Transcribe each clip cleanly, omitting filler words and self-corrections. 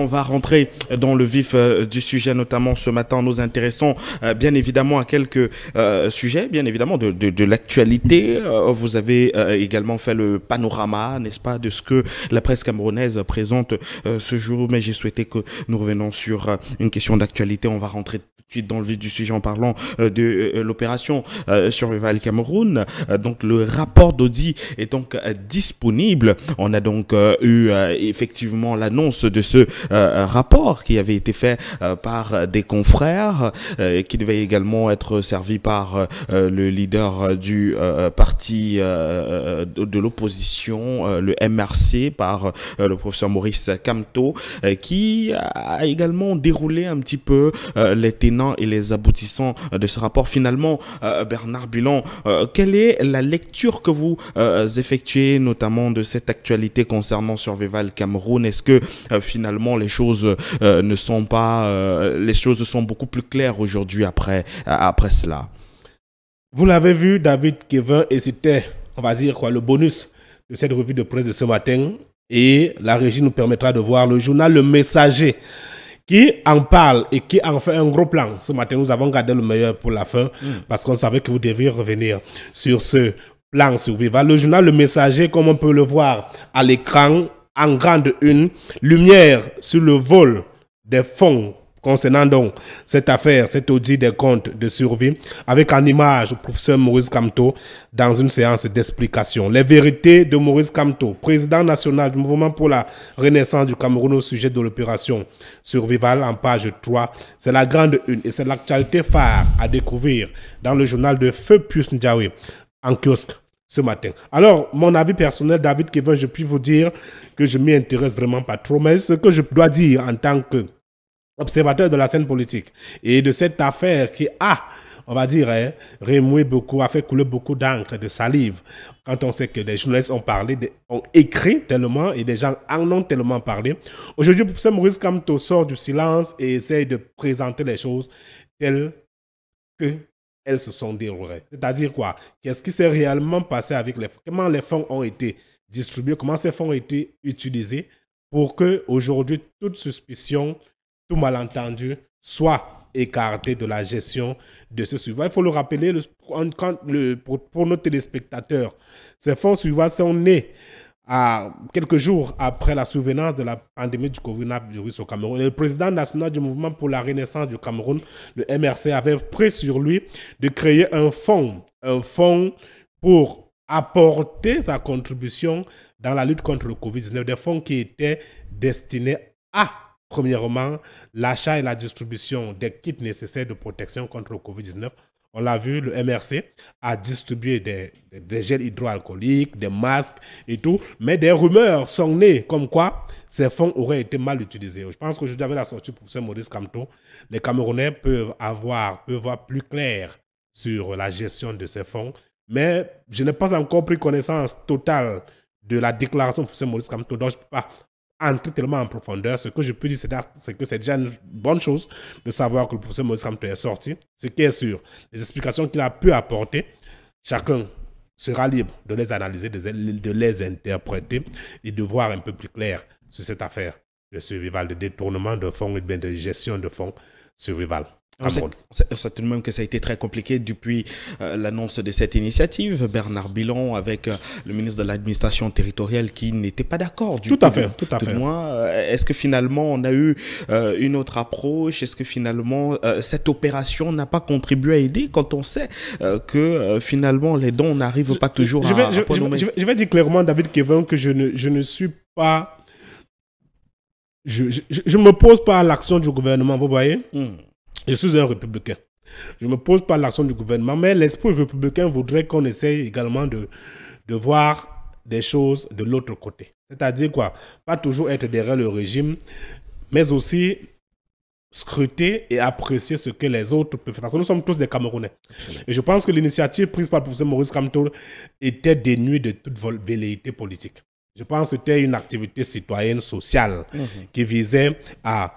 On va rentrer dans le vif du sujet, notamment ce matin. Nous intéressons bien évidemment à quelques sujets, bien évidemment de l'actualité. Vous avez également fait le panorama, n'est-ce pas, de ce que la presse camerounaise présente ce jour. Mais j'ai souhaité que nous revenions sur une question d'actualité. On va rentrer tout de suite dans le vif du sujet en parlant de l'opération Survival Cameroun. Donc le rapport d'audit est donc disponible. On a donc eu effectivement l'annonce de ce rapport qui avait été fait par des confrères qui devait également être servi par le leader du parti de l'opposition, le MRC, par le professeur Maurice Kamto, qui a également déroulé un petit peu les tenants et les aboutissants de ce rapport. Finalement, Bernard Bilan, quelle est la lecture que vous effectuez notamment de cette actualité concernant Survival Cameroun? Est-ce que finalement les choses ne sont pas, les choses sont beaucoup plus claires aujourd'hui après cela? Vous l'avez vu, David Kevin, et c'était, on va dire quoi, le bonus de cette revue de presse de ce matin. Et la régie nous permettra de voir le journal Le Messager qui en parle et qui en fait un gros plan. Ce matin, nous avons gardé le meilleur pour la fin parce qu'on savait que vous deviez revenir sur ce plan survival. Le journal Le Messager, comme on peut le voir à l'écran, en grande une, lumière sur le vol des fonds concernant donc cette affaire, cet audit des comptes de survie, avec en image le professeur Maurice Kamto dans une séance d'explication. Les vérités de Maurice Kamto, président national du mouvement pour la renaissance du Cameroun au sujet de l'opération Survival en page 3. C'est la grande une et c'est l'actualité phare à découvrir dans le journal de Feu Pius Ndiaye en kiosque ce matin. Alors, mon avis personnel, David Kevin, je puis vous dire que je m'y intéresse vraiment pas trop, mais ce que je dois dire en tant que observateur de la scène politique et de cette affaire qui a, on va dire, remué beaucoup, a fait couler beaucoup d'encre, de salive, quand on sait que des journalistes ont parlé, ont écrit tellement et des gens en ont tellement parlé. Aujourd'hui, le professeur Maurice Kamto sort du silence et essaye de présenter les choses telles que elles se sont déroulées. C'est-à-dire quoi? Qu'est-ce qui s'est réellement passé avec les fonds? Comment les fonds ont été distribués? Comment ces fonds ont été utilisés pour que aujourd'hui toute suspicion, tout malentendu soit écarté de la gestion de ce suivant. Il faut le rappeler pour nos téléspectateurs. Ces fonds suivants sont nés à quelques jours après la survenance de la pandémie du coronavirus au Cameroun. Et le président national du mouvement pour la renaissance du Cameroun, le MRC, avait pris sur lui de créer un fonds pour apporter sa contribution dans la lutte contre le Covid-19, des fonds qui étaient destinés à, premièrement, l'achat et la distribution des kits nécessaires de protection contre le Covid-19. On l'a vu, le MRC a distribué des gels hydroalcooliques, des masques et tout. Mais des rumeurs sont nées comme quoi ces fonds auraient été mal utilisés. Je pense qu'aujourd'hui, avec la sortie du professeur Maurice Kamto, les Camerounais peuvent voir plus clair sur la gestion de ces fonds. Mais je n'ai pas encore pris connaissance totale de la déclaration du professeur Maurice Kamto, donc je ne peux pas entrer tellement en profondeur. Ce que je peux dire, c'est que c'est déjà une bonne chose de savoir que le professeur Maurice Kamto est sorti. Ce qui est sûr, les explications qu'il a pu apporter, chacun sera libre de les analyser, de les interpréter et de voir un peu plus clair sur cette affaire de survival, de détournement de fonds et bien de gestion de fonds survival. On sait tout de même que ça a été très compliqué depuis l'annonce de cette initiative. Bernard Bilan avec le ministre de l'administration territoriale qui n'était pas d'accord du tout. Tout à fait. Est-ce que finalement on a eu une autre approche? Est-ce que finalement cette opération n'a pas contribué à aider quand on sait que finalement les dons n'arrivent pas toujours à point nommé? Je vais dire clairement, David Kevin, que je ne suis pas... Je ne me pose pas à l'action du gouvernement, vous voyez. Je suis un républicain. Je ne me pose pas à l'action du gouvernement, mais l'esprit républicain voudrait qu'on essaye également de voir des choses de l'autre côté. C'est-à-dire quoi? Pas toujours être derrière le régime, mais aussi scruter et apprécier ce que les autres peuvent faire. Parce que nous sommes tous des Camerounais. Et je pense que l'initiative prise par le professeur Maurice Kamto était dénuée de toute velléité politique. Je pense que c'était une activité citoyenne, sociale, qui visait à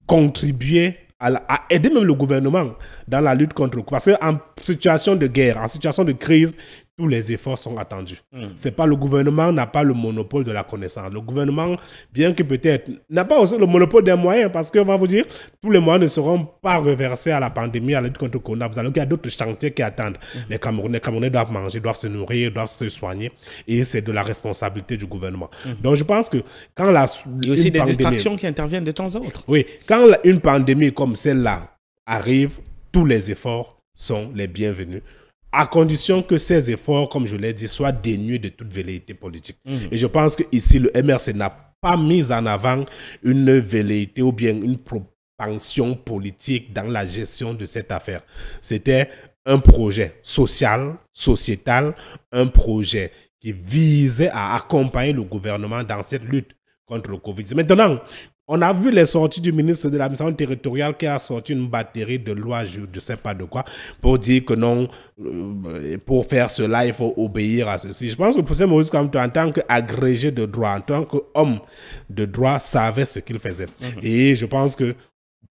contribuer à aider même le gouvernement dans la lutte contre le... Parce qu'en situation de guerre, en situation de crise, tous les efforts sont attendus. C'est pas le gouvernement n'a pas le monopole de la connaissance. Le gouvernement, bien que peut-être, n'a pas aussi le monopole des moyens, parce qu'on va vous dire, tous les moyens ne seront pas reversés à la pandémie, à la lutte contre le corona. Vous allez, il y a d'autres chantiers qui attendent. Les Camerounais doivent manger, doivent se nourrir, doivent se soigner, et c'est de la responsabilité du gouvernement. Donc je pense que quand il y a aussi des distractions qui interviennent de temps à autre. Oui, quand une pandémie comme celle-là arrive, tous les efforts sont les bienvenus, à condition que ces efforts, comme je l'ai dit, soient dénués de toute velléité politique. Et je pense qu'ici, le MRC n'a pas mis en avant une velléité ou bien une propension politique dans la gestion de cette affaire. C'était un projet social, sociétal, un projet qui visait à accompagner le gouvernement dans cette lutte contre le Covid. Maintenant, on a vu les sorties du ministre de l'administration territoriale qui a sorti une batterie de lois, je ne sais pas de quoi, pour dire que non, pour faire cela, il faut obéir à ceci. Je pense que pour Maurice Kamto, en tant qu'agrégé de droit, en tant qu'homme de droit, savait ce qu'il faisait. Et je pense que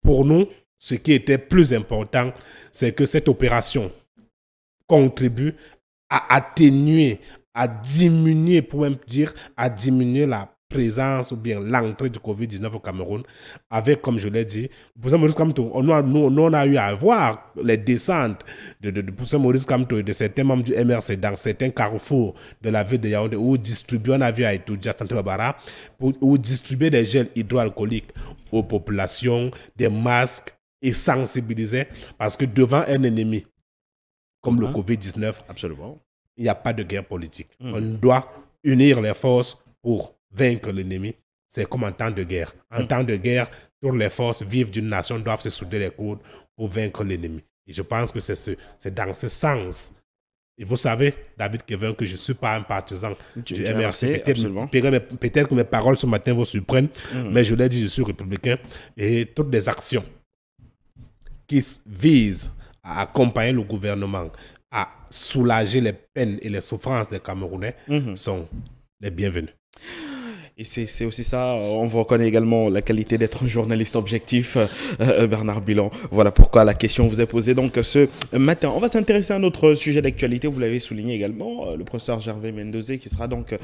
pour nous, ce qui était plus important, c'est que cette opération contribue à atténuer, à diminuer, pour même dire, à diminuer la présence ou bien l'entrée du Covid-19 au Cameroun avec, comme je l'ai dit, Poussé Maurice Kamto, on a eu à voir les descentes de Poussé Maurice Kamto et de certains membres du MRC dans certains carrefours de la ville de Yaoundé où distribuer, on a vu à Itoudja, Santé Babara, où distribuer des gels hydroalcooliques aux populations, des masques et sensibiliser parce que devant un ennemi comme le Covid-19, absolument, il n'y a pas de guerre politique. On doit unir les forces pour vaincre l'ennemi. C'est comme en temps de guerre. En temps de guerre, toutes les forces vives d'une nation doivent se souder les coudes pour vaincre l'ennemi. Et je pense que c'est dans ce sens. Et vous savez, David Kevin, que je ne suis pas un partisan du MRC. Peut-être que mes paroles ce matin vous surprennent, mais je l'ai dit, je suis républicain. Et toutes les actions qui visent à accompagner le gouvernement, à soulager les peines et les souffrances des Camerounais sont les bienvenus. Et c'est aussi ça, on vous reconnaît également la qualité d'être un journaliste objectif, Bernard Bilan. Voilà pourquoi la question vous est posée donc ce matin. On va s'intéresser à un autre sujet d'actualité, vous l'avez souligné également, le professeur Gervais Mendozé qui sera donc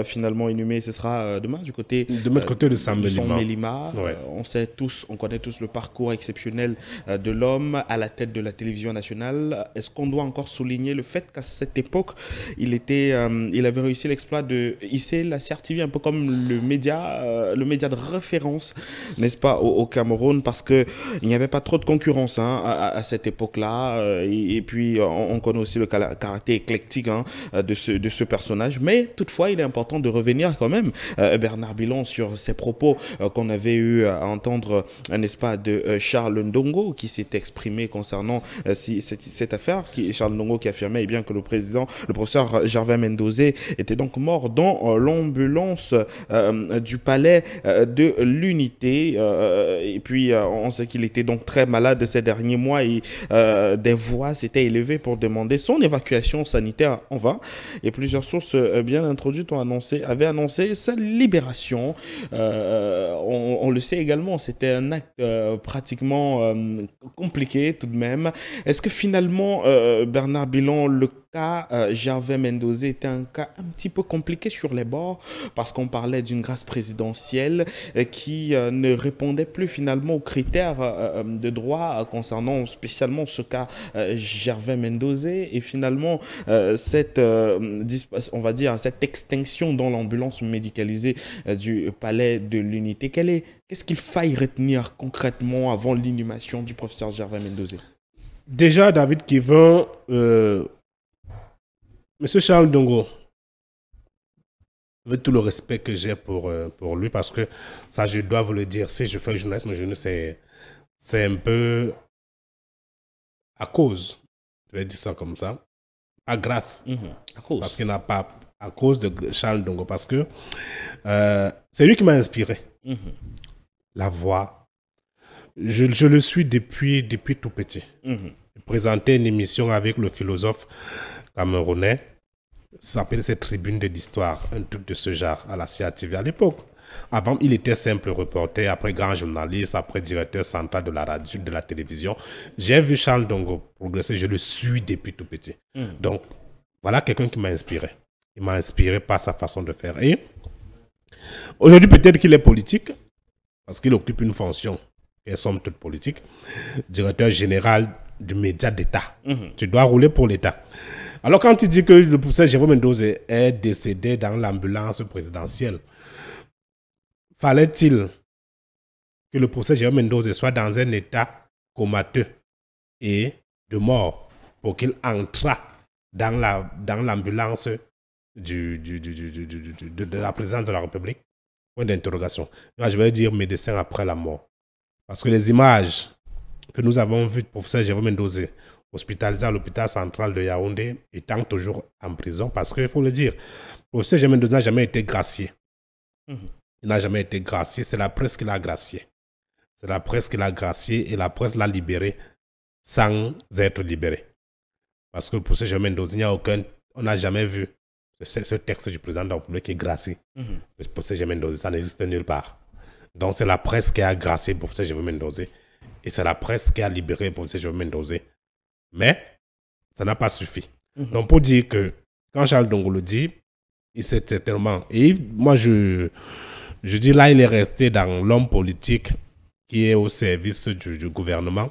finalement inhumé, ce sera demain du côté de Sam Mélima. Ouais. On connaît tous le parcours exceptionnel de l'homme à la tête de la télévision nationale. Est-ce qu'on doit encore souligner le fait qu'à cette époque, il avait réussi l'exploit de hisser la CRTV un peu comme le média de référence, n'est-ce pas, au Cameroun, parce qu'il n'y avait pas trop de concurrence à cette époque-là. Et puis, on connaît aussi le caractère éclectique de ce personnage. Mais toutefois, il est important de revenir quand même, Bernard Bilan, sur ces propos qu'on avait eu à entendre, n'est-ce pas, de Charles Ndongo, qui s'est exprimé concernant cette affaire. Charles Ndongo qui affirmait bien que le professeur Gervais Mendozé était donc mort dans l'ambulance du palais de l'Unité. Et puis, on sait qu'il était donc très malade ces derniers mois et des voix s'étaient élevées pour demander son évacuation sanitaire en vain. Et plusieurs sources bien introduites avaient annoncé sa libération. On le sait également, c'était un acte pratiquement compliqué tout de même. Est-ce que finalement, Bernard Bilan, le cas Gervais Mendozé était un cas un petit peu compliqué sur les bords parce qu'on parlait d'une grâce présidentielle qui ne répondait plus finalement aux critères de droit concernant spécialement ce cas Gervais Mendozé et finalement on va dire cette extinction dans l'ambulance médicalisée du palais de l'Unité. Qu'est-ce qu'il faille retenir concrètement avant l'inhumation du professeur Gervais Mendozé? Déjà, David Kevin, Monsieur Charles Ndongo, avec tout le respect que j'ai pour lui, parce que ça, je dois vous le dire, si je fais le journalisme, c'est un peu à cause, je vais dire ça comme ça, à grâce, à cause. Parce qu'il n'a pas, à cause de Charles Ndongo, parce que c'est lui qui m'a inspiré. La voix. Je le suis depuis tout petit. Il présentait une émission avec le philosophe camerounais, ça s'appelle cette tribune de l'histoire, un truc de ce genre à la CRTV à l'époque. Avant, il était simple reporter, après grand journaliste, après directeur central de la radio, de la télévision. J'ai vu Charles Ndongo progresser, je le suis depuis tout petit. Donc, voilà quelqu'un qui m'a inspiré. Il m'a inspiré par sa façon de faire. Et aujourd'hui, peut-être qu'il est politique, parce qu'il occupe une fonction qui est somme toute politique, directeur général du média d'État. Tu dois rouler pour l'État. Alors quand il dit que le professeur Jérôme Mendoza est décédé dans l'ambulance présidentielle, fallait-il que le professeur Jérôme Mendoza soit dans un état comateux et de mort pour qu'il entrât dans l'ambulance de la présidence de la République? Point d'interrogation. Je vais dire médecin après la mort. Parce que les images que nous avons vues du professeur Jérôme Mendoza hospitalisé à l'hôpital central de Yaoundé, étant toujours en prison, parce qu'il faut le dire, le professeur Jérôme Mendoza n'a jamais été gracié. Il n'a jamais été gracié, c'est la presse qui l'a gracié. C'est la presse qui l'a gracié et la presse l'a libéré sans être libéré. Parce que le professeur Jérôme Mendoza, on n'a jamais vu ce texte du président de la République qui est gracié. Le professeur Jérôme Mendoza, ça n'existe nulle part. Donc c'est la presse qui a gracié le professeur Jérôme Mendoza et c'est la presse qui a libéré le professeur Jérôme Mendoza. Mais ça n'a pas suffi. Donc pour dire que quand Charles Ndongo le dit, il sait certainement. Et moi je dis là, il est resté dans l'homme politique qui est au service du gouvernement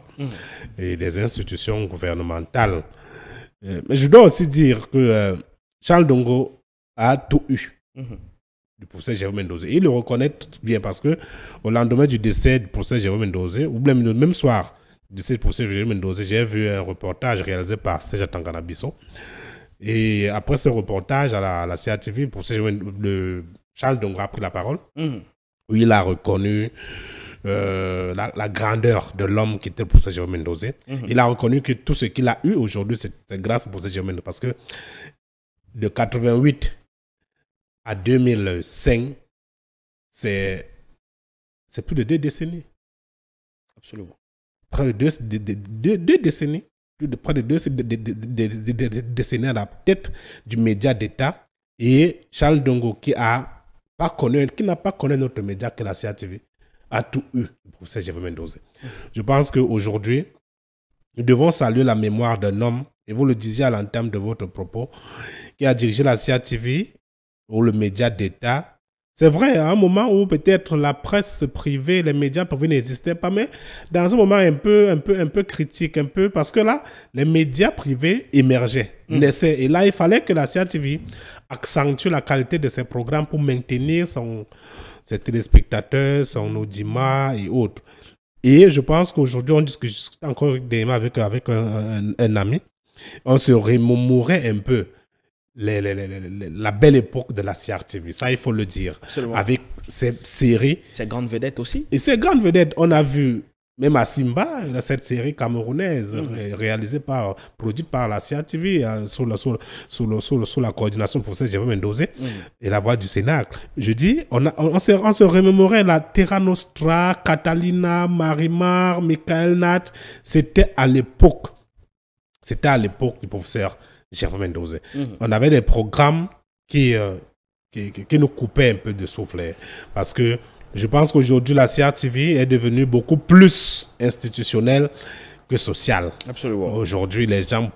et des institutions gouvernementales. Mais je dois aussi dire que Charles Ndongo a tout eu du professeur Jérôme Mendoza. Il le reconnaît bien parce que au lendemain du décès du professeur Jérôme Mendoza, ou même le même soir du décès du professeur Jérôme Mendoza, j'ai vu un reportage réalisé par Serge Tangana Bisson. Et après ce reportage à la CATV, Charles Ndongo a pris la parole, où il a reconnu la grandeur de l'homme qui était le professeur Jérôme Mendoza. Il a reconnu que tout ce qu'il a eu aujourd'hui, c'est grâce au professeur Jérôme Mendoza. Parce que de 88 à 2005, c'est plus de 2 décennies. Absolument. Près de deux décennies. Près de 2 décennies à la tête du média d'État. Et Charles Ndongo, qui n'a pas connu notre média que la CATV, a tout eu, le professeur Jérôme Mendoza. Je pense qu'aujourd'hui, nous devons saluer la mémoire d'un homme, et vous le disiez à l'entame de votre propos, qui a dirigé la CATV ou le média d'État. C'est vrai, à un moment où peut-être la presse privée, les médias privés n'existaient pas, mais dans un moment un peu critique, parce que là, les médias privés émergeaient, naissaient. Et là, il fallait que la CATV accentue la qualité de ses programmes pour maintenir ses téléspectateurs, son audimat et autres. Et je pense qu'aujourd'hui, on discute encore avec un ami, on se remémorait un peu la belle époque de la CRTV, ça il faut le dire. Absolument. Avec ces séries. Ces grandes vedettes aussi. Et ces grandes vedettes, on a vu, même à Simba, cette série camerounaise, produite par la CRTV, sous la coordination du professeur Jérôme Mendoza et la voix du Cénacle. Je dis, on se remémorait la Terra Nostra, Catalina, Marimar, Michael Nat. C'était à l'époque du professeur Jérôme Mendoza. On avait des programmes qui nous coupaient un peu de souffle. Parce que je pense qu'aujourd'hui, la CRTV est devenue beaucoup plus institutionnelle que sociale. Absolument. Aujourd'hui,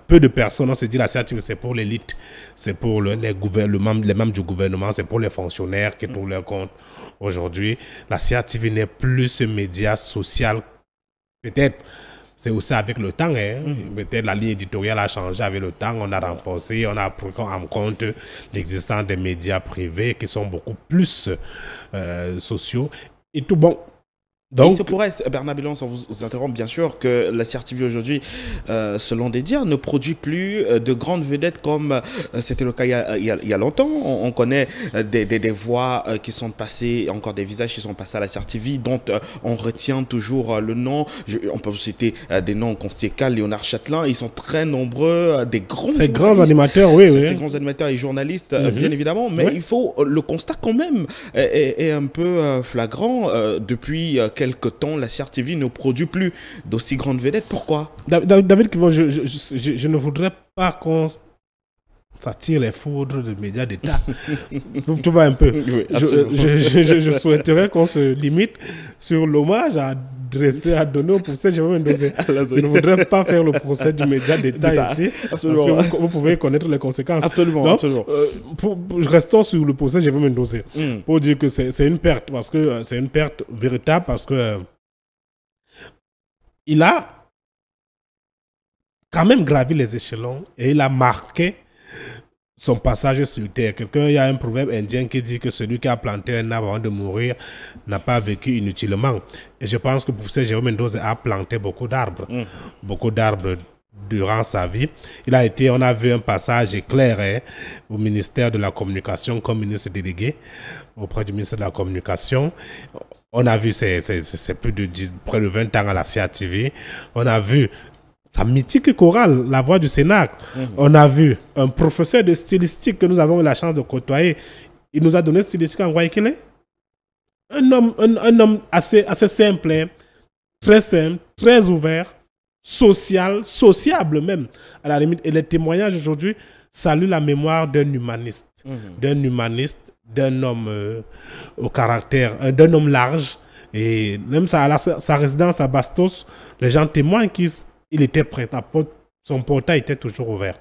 peu de personnes, on se dit la CRTV, c'est pour l'élite, c'est pour les membres du gouvernement, c'est pour les fonctionnaires qui trouvent leur compte. Aujourd'hui, la CRTV n'est plus ce média social. Peut-être. C'est aussi avec le temps. Peut-être la ligne éditoriale a changé avec le temps. On a renforcé, on a pris en compte l'existence des médias privés qui sont beaucoup plus sociaux. Et tout bon. Donc, il se pourrait, Bernard Bilon, sans vous interrompre, bien sûr, que la CRTV aujourd'hui, selon des dires, ne produit plus de grandes vedettes comme c'était le cas il y a longtemps. On connaît des voix qui sont passées, encore des visages qui sont passés à la CRTV, dont on retient toujours le nom. On peut citer des noms Constécal, Léonard Châtelain. Ils sont très nombreux, des grands Ces grands animateurs, oui. Ces grands animateurs et journalistes, bien évidemment. Mais il faut, le constat quand même est un peu flagrant depuis quelque temps, la CRTV ne produit plus d'aussi grandes vedettes. Pourquoi? David, je ne voudrais pas qu'on s'attire les foudres des médias d'État. Tu vois un peu. Oui, je souhaiterais qu'on se limite sur l'hommage à dressé à donner au procès Jérôme Mendoza. Je ne voudrais pas faire le procès du média d'État ici, Absolument. parce que vous pouvez connaître les conséquences. Absolument. Donc, Absolument. restons sur le procès Jérôme Mendoza. Pour dire que c'est une perte, parce que c'est une perte véritable, parce que il a quand même gravi les échelons et il a marqué son passage sur terre. Il y a un proverbe indien qui dit que celui qui a planté un arbre avant de mourir n'a pas vécu inutilement. Et je pense que pour ça, Jérôme Mendoza a planté beaucoup d'arbres durant sa vie. On a vu un passage éclair au ministère de la Communication comme ministre délégué auprès du ministère de la Communication. On a vu c'est près de 20 ans à la CATV. On a vu sa mythique chorale, La Voix du Sénat. On a vu un professeur de stylistique que nous avons eu la chance de côtoyer. Il nous a donné stylistique en Guayaquil. Un homme assez simple, très simple, très ouvert, social, sociable même, à la limite. Et les témoignages aujourd'hui saluent la mémoire d'un humaniste. D'un homme au caractère, d'un homme large. Et même sa résidence à Bastos, les gens témoignent qu'il était prêt à son portail était toujours ouvert.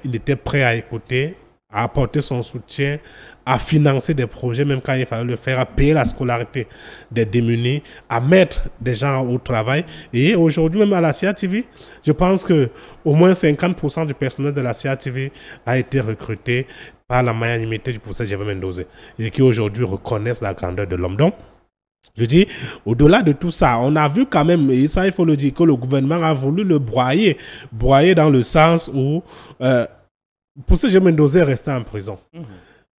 Il était prêt à écouter, à apporter son soutien, à financer des projets, même quand il fallait le faire, à payer la scolarité des démunis, à mettre des gens au travail. Et aujourd'hui, même à la CATV, je pense que au moins 50% du personnel de la CATV a été recruté par la magnanimité du professeur Jérôme Mendoza et qui aujourd'hui reconnaissent la grandeur de l'homme. Donc, je dis, au-delà de tout ça, on a vu quand même, et ça il faut le dire, que le gouvernement a voulu le broyer dans le sens où professeur Jérôme Mendoza est resté en prison.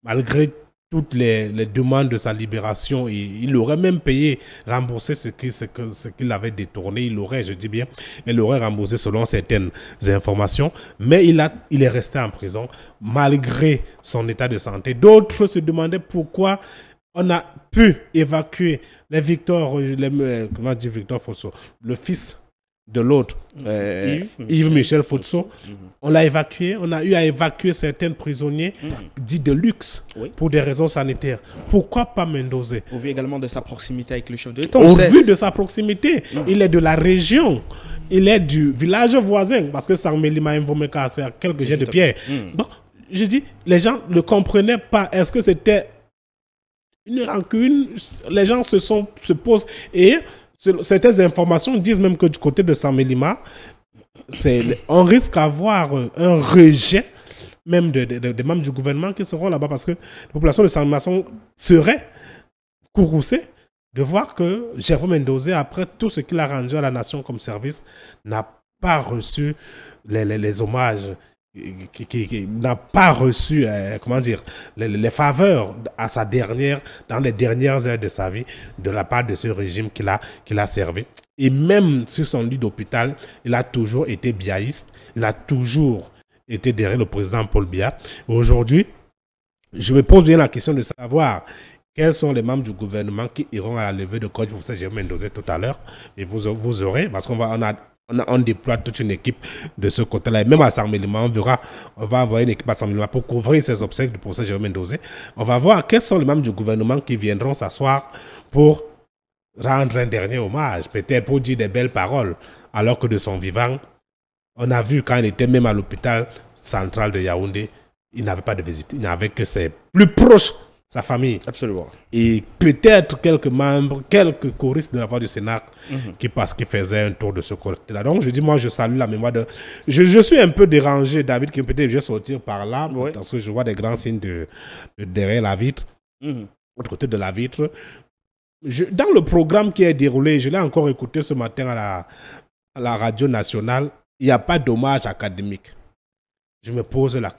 Malgré toutes les demandes de sa libération, il aurait même payé, remboursé ce qu'il avait détourné, il aurait remboursé selon certaines informations, mais il est resté en prison malgré son état de santé. D'autres se demandaient pourquoi on a pu évacuer Victor Fosso, le fils de l'autre, Yves Michel Fosso. On l'a évacué, on a eu à évacuer certains prisonniers dits de luxe pour des raisons sanitaires. Pourquoi pas Mendoza? Au vu également de sa proximité avec le chef de l'État. Au vu de sa proximité, il est de la région. Il est du village voisin, parce que Sangmelima Mvomeka, c'est à quelques jets de pierre. Donc, je dis, les gens ne comprenaient pas. Est-ce que c'était une rancune? Les gens se posent. Et certaines informations disent même que du côté de Sangmelima, on risque d'avoir un rejet même des membres du gouvernement qui seront là-bas, parce que la population de Sangmelima serait courroucée de voir que Jérôme Mendoza, après tout ce qu'il a rendu à la nation comme service, n'a pas reçu les hommages, n'a pas reçu les faveurs dans les dernières heures de sa vie de la part de ce régime qu'il a servi. Et même sur son lit d'hôpital, il a toujours été biaïste, il a toujours été derrière le président Paul Biya. Aujourd'hui, je me pose bien la question de savoir quels sont les membres du gouvernement qui iront à la levée de corps du professeur Jérôme Mendoza tout à l'heure. Et vous aurez, parce on déploie toute une équipe de ce côté-là. Et même à Sangmelima, on va envoyer une équipe à Sangmelima pour couvrir ces obsèques du professeur Jérôme Mendoza. On va voir quels sont les membres du gouvernement qui viendront s'asseoir pour rendre un dernier hommage, peut-être pour dire des belles paroles, alors que de son vivant, on a vu quand il était même à l'hôpital central de Yaoundé, il n'avait pas de visite, il n'avait que ses plus proches, sa famille. Absolument. Et peut-être quelques membres, quelques choristes de la voix du Sénat qui faisaient un tour de ce côté-là. Donc je dis, moi je salue la mémoire de... Je suis un peu dérangé, David, qui peut-être je vais sortir par là, parce que je vois des grands signes de derrière la vitre, autre côté de la vitre. Dans le programme qui est déroulé, je l'ai encore écouté ce matin à la radio nationale, il n'y a pas d'hommage académique. Je me pose la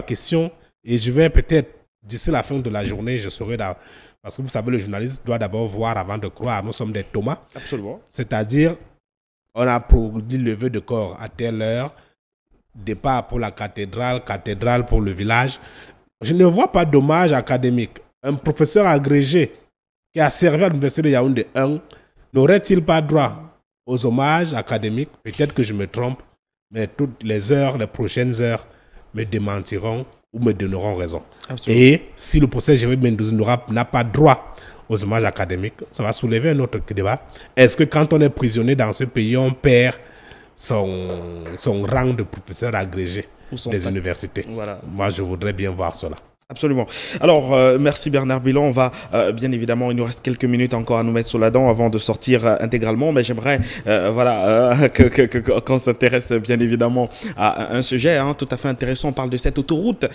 question et je vais peut-être, d'ici la fin de la journée, je serai là. Parce que vous savez, le journaliste doit d'abord voir avant de croire. Nous sommes des Thomas. Absolument. C'est-à-dire, on a produit lever de corps à telle heure, départ pour la cathédrale pour le village. Je ne vois pas d'hommage académique. Un professeur agrégé qui a servi à l'université de Yaoundé 1 n'aurait-il pas droit aux hommages académiques? Peut-être que je me trompe, mais toutes les heures, les prochaines heures me démentiront ou me donneront raison. Absolument. Et si le procès Jérôme Mendoza n'a pas droit aux hommages académiques, ça va soulever un autre débat. Est-ce que quand on est prisonnier dans ce pays, on perd son rang de professeur agrégé des universités? Voilà. Moi, je voudrais bien voir cela. Absolument. Alors, merci Bernard Bilon. On va, bien évidemment, il nous reste quelques minutes encore à nous mettre sous la dent avant de sortir intégralement. Mais j'aimerais, voilà, qu'on s'intéresse bien évidemment à un sujet tout à fait intéressant. On parle de cette autoroute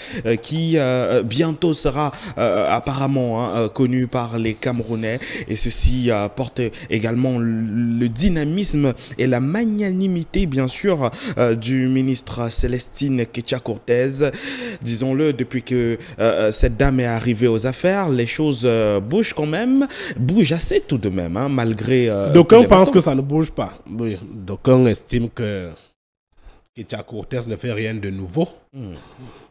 qui bientôt sera apparemment connue par les Camerounais. Et ceci porte également le dynamisme et la magnanimité, bien sûr, du ministre Célestine Ketcha-Cortez. Disons-le, depuis que cette dame est arrivée aux affaires, les choses bougent quand même, bougent assez tout de même, malgré... D'aucuns pensent que ça ne bouge pas. Oui, d'aucuns estiment que Ketcha Cortez ne fait rien de nouveau.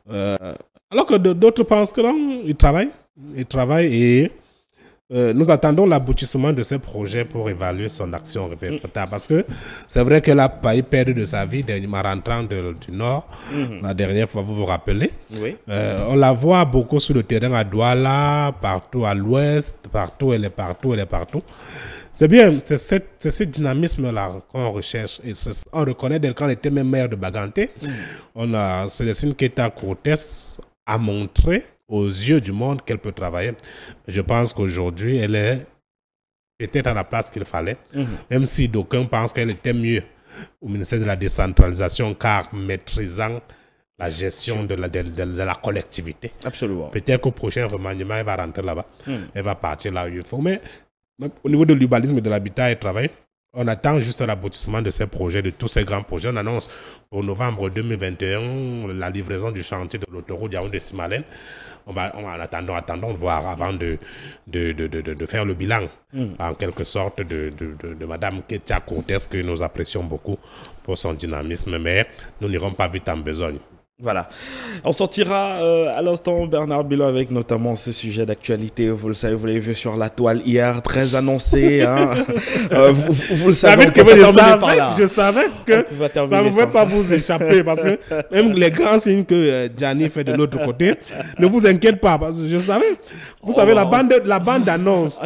Alors que d'autres pensent que non, il travaille. Il travaille et nous attendons l'aboutissement de ce projet pour évaluer son action parce que c'est vrai qu'elle a failli perdre de sa vie dernièrement rentrant du Nord. La dernière fois, vous vous rappelez. Oui. On la voit beaucoup sur le terrain à Douala, partout à l'ouest, partout, elle est partout, elle est partout. C'est bien, c'est ce dynamisme-là qu'on recherche. Et on reconnaît d'elle quand elle était même maire de Baganté. Célestine Ketcha-Cortez a montré aux yeux du monde qu'elle peut travailler. Je pense qu'aujourd'hui, elle est peut-être à la place qu'il fallait, même si d'aucuns pensent qu'elle était mieux au ministère de la décentralisation, car maîtrisant la gestion de la collectivité. Absolument. Peut-être qu'au prochain remaniement, elle va rentrer là-bas. Elle va partir là où il faut. Mais au niveau de l'urbanisme et de l'habitat, elle travaille. On attend juste l'aboutissement de ces projets, de tous ces grands projets. On annonce pour novembre 2021 la livraison du chantier de l'autoroute Yaoundé-Simalène. Attendons de voir avant de faire le bilan, en quelque sorte, de Mme Ketcha Cortez, que nous apprécions beaucoup pour son dynamisme, mais nous n'irons pas vite en besogne. Voilà. On sortira à l'instant Bernard Bilon avec notamment ce sujet d'actualité. Vous le savez, vous l'avez vu sur la toile hier, très annoncé. Vous le savez, je savais que ça ne pouvait pas vous échapper parce que même les grands signes que Gianni fait de l'autre côté, ne vous inquiétez pas parce que je savais. Vous savez, la bande-annonce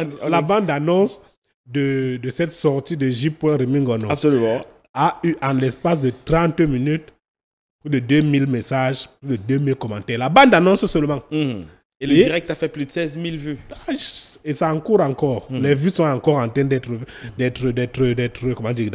de cette sortie de J. Remingono a eu en l'espace de 30 minutes plus de 2000 messages, plus de 2000 commentaires. La bande-annonce seulement. Et le direct a fait plus de 16 000 vues. Et ça en court encore. Les vues sont encore en train d'être, comment dire,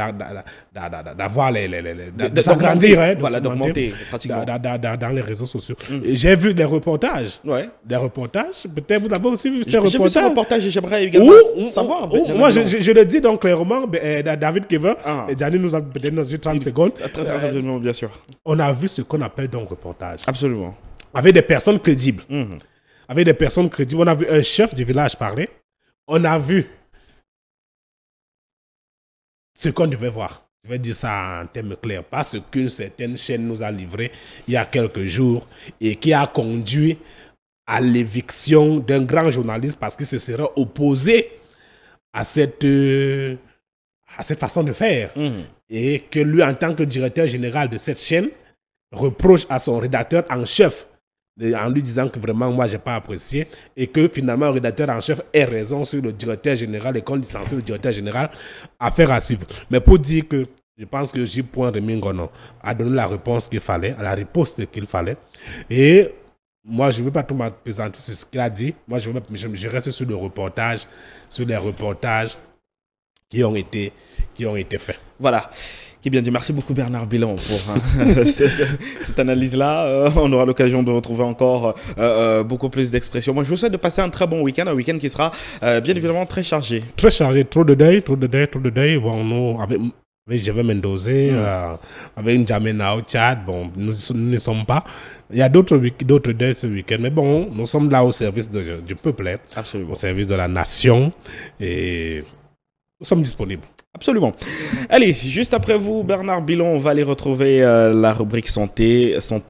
d'avoir de s'agrandir. Voilà, d'augmenter pratiquement. Dans les réseaux sociaux. J'ai vu des reportages. Des reportages. Peut-être vous avez aussi vu ces reportages. J'ai vu ces reportages et j'aimerais également savoir. Moi, je le dis donc clairement, David Kevin, et Gianni nous a peut-être dans 30 secondes. Bien sûr. On a vu ce qu'on appelle donc reportage. Absolument. Avec des personnes crédibles. Avec des personnes crédibles. On a vu un chef du village parler. On a vu ce qu'on devait voir. Je vais dire ça en termes clairs. Pas ce qu'une certaine chaîne nous a livré il y a quelques jours et qui a conduit à l'éviction d'un grand journaliste parce qu'il se serait opposé à cette façon de faire. Et que lui, en tant que directeur général de cette chaîne, reproche à son rédacteur en chef en lui disant que vraiment moi j'ai pas apprécié et que finalement le rédacteur en chef ait raison sur le directeur général et qu'on licencie le directeur général, affaire à suivre. Mais pour dire que je pense que J. Remingono a donné la réponse qu'il fallait, à la riposte qu'il fallait. Et moi je ne veux pas tout m'appesantir sur ce qu'il a dit. Moi je reste sur les reportages qui ont été faits. Voilà. Qui est bien dit. Merci beaucoup Bernard Bilon pour cette analyse-là. On aura l'occasion de retrouver encore beaucoup plus d'expressions. Moi, je vous souhaite de passer un très bon week-end, un week-end qui sera bien évidemment très chargé. Très chargé, trop de deuil. Bon, nous, avec Jeve Mendozé, avec N'Djamena au Tchad, bon, nous ne sommes pas. Il y a d'autres deuils ce week-end, mais bon, nous sommes là au service du peuple, Absolument. Au service de la nation, et nous sommes disponibles. Absolument. Allez, juste après vous, Bernard Bilon, on va aller retrouver la rubrique santé.